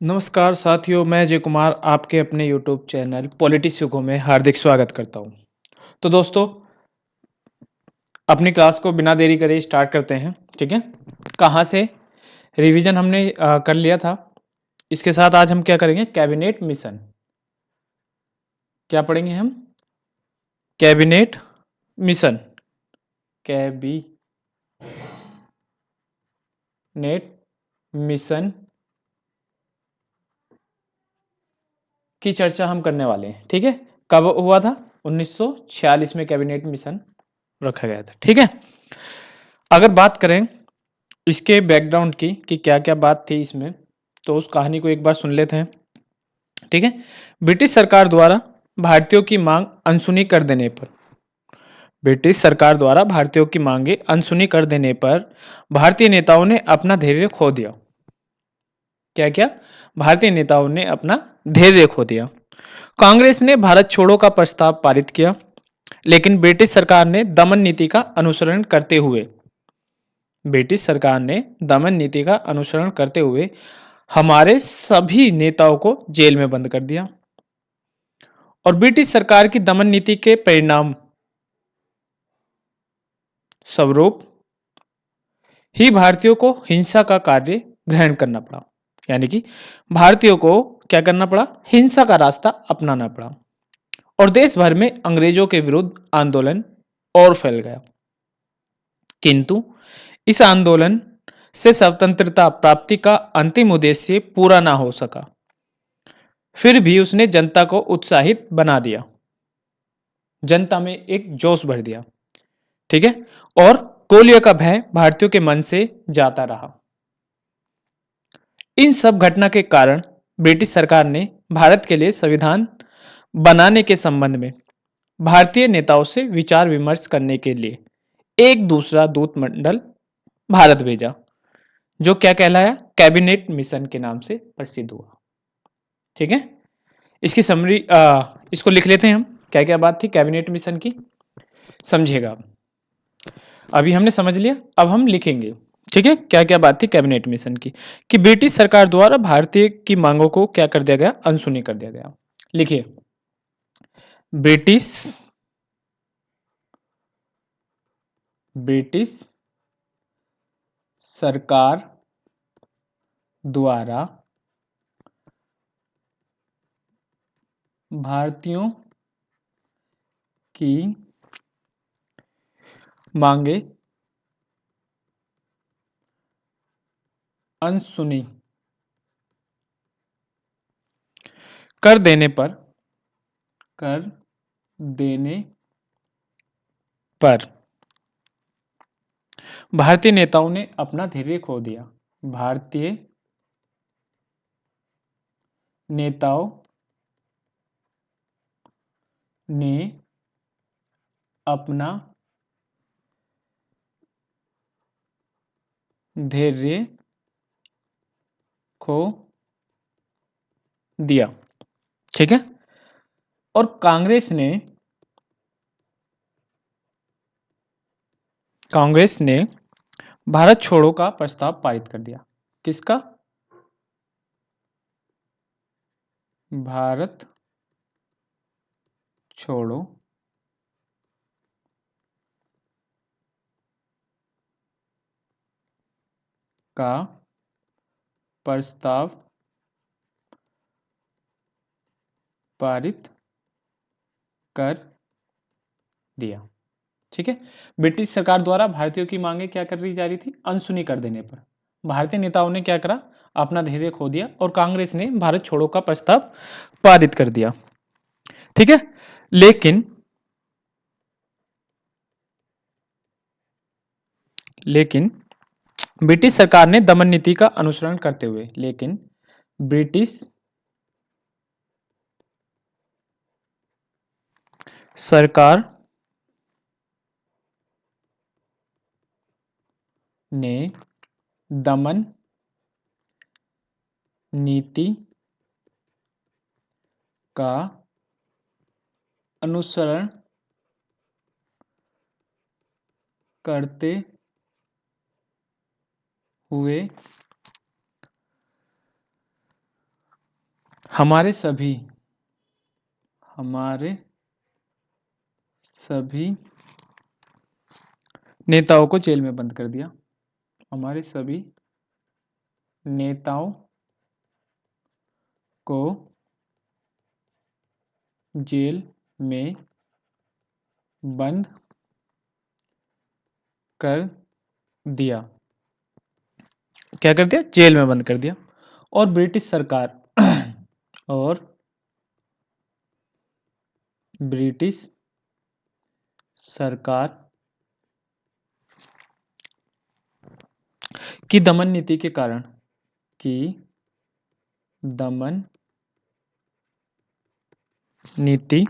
नमस्कार साथियों, मैं अजय कुमार आपके अपने यूट्यूब चैनल पॉलिटिक्स युगों में हार्दिक स्वागत करता हूं। तो दोस्तों, अपनी क्लास को बिना देरी करे स्टार्ट करते हैं। ठीक है, कहाँ से रिवीजन हमने कर लिया था। इसके साथ आज हम क्या करेंगे? Cabinet mission. क्या पढ़ेंगे हम? Cabinet mission. कैबिनेट मिशन की चर्चा हम करने वाले हैं। ठीक है, कब हुआ था? 1946 में कैबिनेट मिशन रखा गया था। ठीक है, अगर बात करें इसके बैकग्राउंड की कि क्या-क्या बात थी इसमें, तो उस कहानी को एक बार सुन लेते हैं। ठीक है? ब्रिटिश सरकार द्वारा भारतीयों की मांग अनसुनी कर देने पर ब्रिटिश सरकार द्वारा भारतीयों की मांगे अनसुनी कर देने पर भारतीय नेताओं ने अपना धैर्य खो दिया। क्या-क्या? भारतीय नेताओं ने अपना धैर्य खो दिया। कांग्रेस ने भारत छोड़ो का प्रस्ताव पारित किया, लेकिन ब्रिटिश सरकार ने दमन नीति का अनुसरण करते हुए हमारे सभी नेताओं को जेल में बंद कर दिया। और ब्रिटिश सरकार की दमन नीति के परिणाम स्वरूप ही भारतीयों को हिंसा का कार्य ग्रहण करना पड़ा। यानी कि भारतीयों को क्या करना पड़ा? हिंसा का रास्ता अपनाना पड़ा। और देश भर में अंग्रेजों के विरुद्ध आंदोलन और फैल गया। किंतु इस आंदोलन से स्वतंत्रता प्राप्ति का अंतिम उद्देश्य पूरा ना हो सका। फिर भी उसने जनता को उत्साहित बना दिया, जनता में एक जोश भर दिया। ठीक है, और गोलियों का भय भारतीयों के मन से जाता रहा। इन सब घटना के कारण ब्रिटिश सरकार ने भारत के लिए संविधान बनाने के संबंध में भारतीय नेताओं से विचार विमर्श करने के लिए एक दूसरा दूत मंडल भारत भेजा, जो क्या कहलाया? कैबिनेट मिशन के नाम से प्रसिद्ध हुआ। ठीक है, इसकी समरी इसको लिख लेते हैं हम। क्या क्या बात थी कैबिनेट मिशन की, समझिएगा आप। अभी हमने समझ लिया, अब हम लिखेंगे। ठीक है, क्या क्या बात थी कैबिनेट मिशन की कि ब्रिटिश सरकार द्वारा भारतीय की मांगों को क्या कर दिया गया? अनसुनी कर दिया गया। लिखिए, ब्रिटिश ब्रिटिश सरकार द्वारा भारतीयों की मांगे अनसुनी कर देने पर कर देने पर भारतीय नेताओं ने अपना धैर्य खो दिया। भारतीय नेताओं ने अपना धैर्य खो दिया। ठीक है, और कांग्रेस ने भारत छोड़ो का प्रस्ताव पारित कर दिया। किसका? भारत छोड़ो का प्रस्ताव पारित कर दिया। ठीक है, ब्रिटिश सरकार द्वारा भारतीयों की मांगे क्या कर दी जा रही थी? अनसुनी कर देने पर भारतीय नेताओं ने क्या करा? अपना धैर्य खो दिया और कांग्रेस ने भारत छोड़ो का प्रस्ताव पारित कर दिया। ठीक है, लेकिन लेकिन ब्रिटिश सरकार ने दमन नीति का अनुसरण करते हुए ब्रिटिश सरकार ने दमन नीति का अनुसरण करते हुए हमारे सभी नेताओं को जेल में बंद कर दिया। हमारे सभी नेताओं को जेल में बंद कर दिया। क्या कर दिया? जेल में बंद कर दिया। और ब्रिटिश सरकार और ब्रिटिश सरकार की दमन नीति के कारण दमन नीति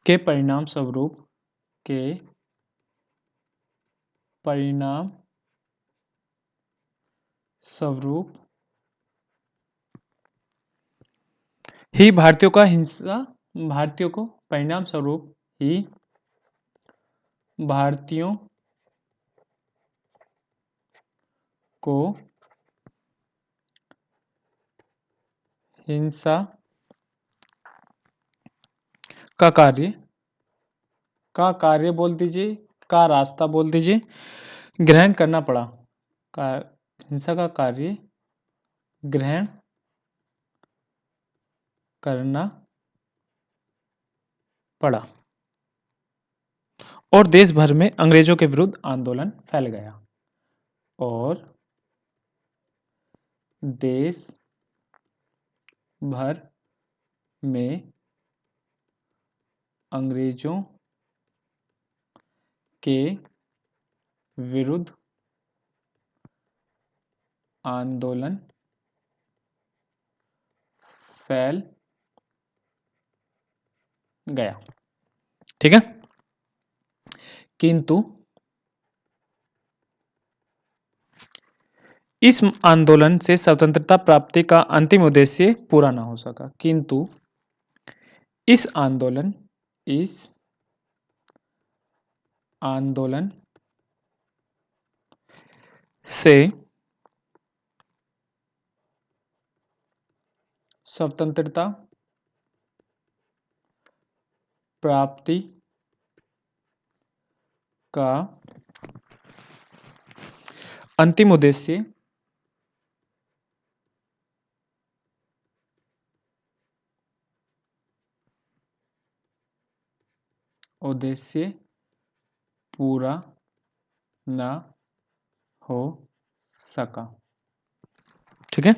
के परिणाम स्वरूप ही भारतीयों को परिणाम स्वरूप ही भारतीयों को हिंसा का कार्य बोल दीजिए, का रास्ता बोल दीजिए, ग्रहण करना पड़ा। हिंसा का कार्य ग्रहण करना पड़ा और देश भर में अंग्रेजों के विरुद्ध आंदोलन फैल गया। और देश भर में अंग्रेजों के विरुद्ध आंदोलन फैल गया। ठीक है। किंतु इस आंदोलन से स्वतंत्रता प्राप्ति का अंतिम उद्देश्य पूरा न हो सका। किंतु इस आंदोलन से स्वतंत्रता प्राप्ति का अंतिम उद्देश्य पूरा न हो सका। ठीक है,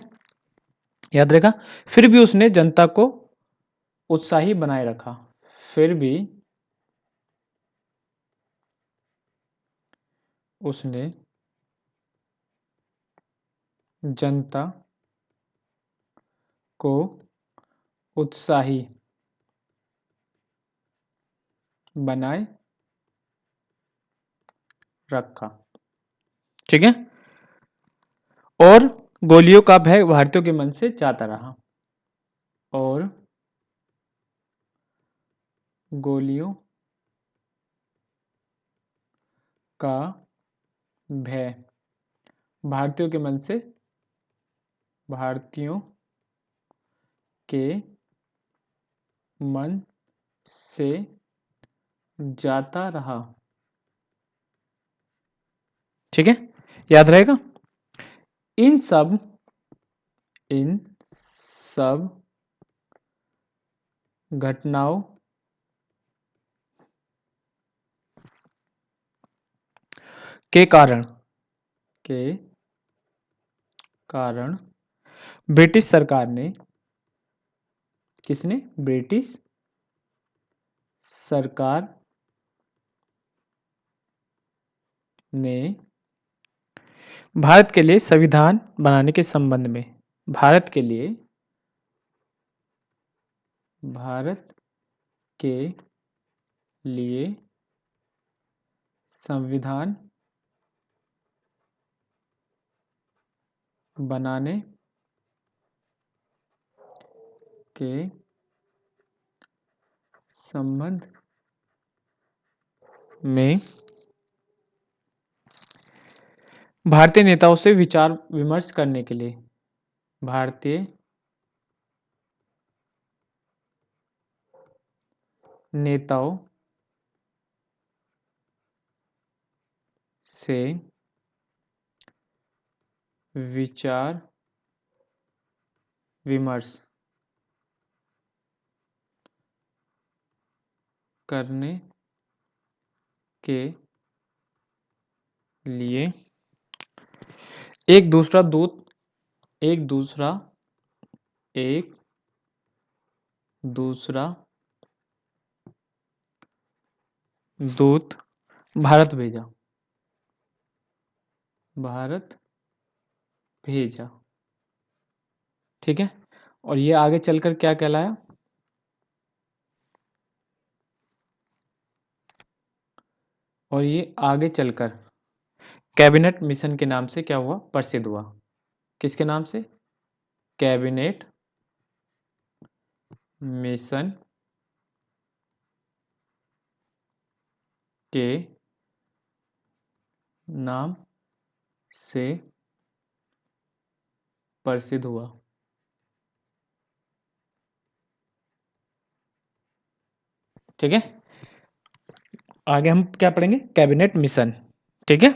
याद रहेगा। फिर भी उसने जनता को उत्साही बनाए रखा। फिर भी उसने जनता को उत्साही बनाए रखा। ठीक है। और गोलियों का भय भारतीयों के मन से जाता रहा। और गोलियों का भय भारतीयों के मन से जाता रहा। ठीक है, याद रहेगा। इन सब घटनाओं के कारण ब्रिटिश सरकार ने ब्रिटिश सरकार ने भारत के लिए संविधान बनाने के संबंध में भारत के लिए संविधान बनाने के संबंध में भारतीय नेताओं से विचार विमर्श करने के लिए नेताओं से विचार विमर्श करने के लिए एक दूसरा दूत एक दूसरा एक दूसरा दूत भारत भेजा भारत भेजा ठीक है। और ये आगे चलकर क्या कहलाया? और ये आगे चलकर कैबिनेट मिशन के नाम से क्या हुआ? प्रसिद्ध हुआ। किसके नाम से? कैबिनेट मिशन के नाम से प्रसिद्ध हुआ। ठीक है, आगे हम क्या पढ़ेंगे? Cabinet mission. ठीक है,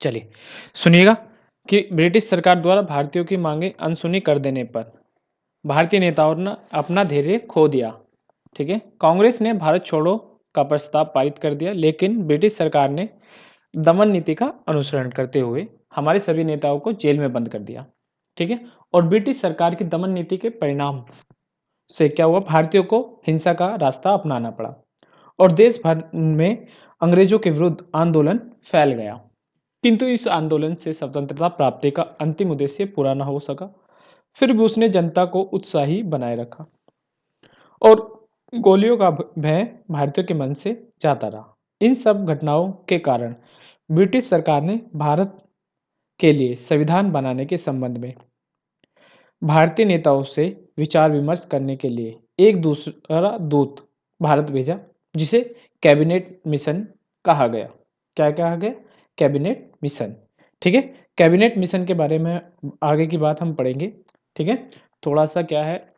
चलिए सुनिएगा कि ब्रिटिश सरकार द्वारा भारतीयों की मांगे अनसुनी कर देने पर भारतीय नेताओं ने अपना धैर्य खो दिया। ठीक है, कांग्रेस ने भारत छोड़ो का प्रस्ताव पारित कर दिया, लेकिन ब्रिटिश सरकार ने दमन नीति का अनुसरण करते हुए हमारे सभी नेताओं को जेल में बंद कर दिया। ठीक है, और ब्रिटिश सरकार की दमन नीति के परिणाम से क्या हुआ? भारतीयों को हिंसा का रास्ता अपनाना पड़ा और देश भर में अंग्रेजों के विरुद्ध आंदोलन फैल गया। किंतु इस आंदोलन से स्वतंत्रता प्राप्ति का अंतिम उद्देश्य पूरा न हो सका। फिर भी उसने जनता को उत्साही बनाए रखा और गोलियों का भय भारतीयों के मन से जाता रहा। इन सब घटनाओं के कारण ब्रिटिश सरकार ने भारत के लिए संविधान बनाने के संबंध में भारतीय नेताओं से विचार विमर्श करने के लिए एक दूसरा दूत भारत भेजा, जिसे कैबिनेट मिशन कहा गया। क्या कहा गया? Cabinet mission. ठीक है, कैबिनेट मिशन के बारे में आगे की बात हम पढ़ेंगे। ठीक है, थोड़ा सा क्या है,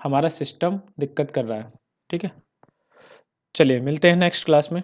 हमारा सिस्टम दिक्कत कर रहा है। ठीक है, चलिए मिलते हैं नेक्स्ट क्लास में।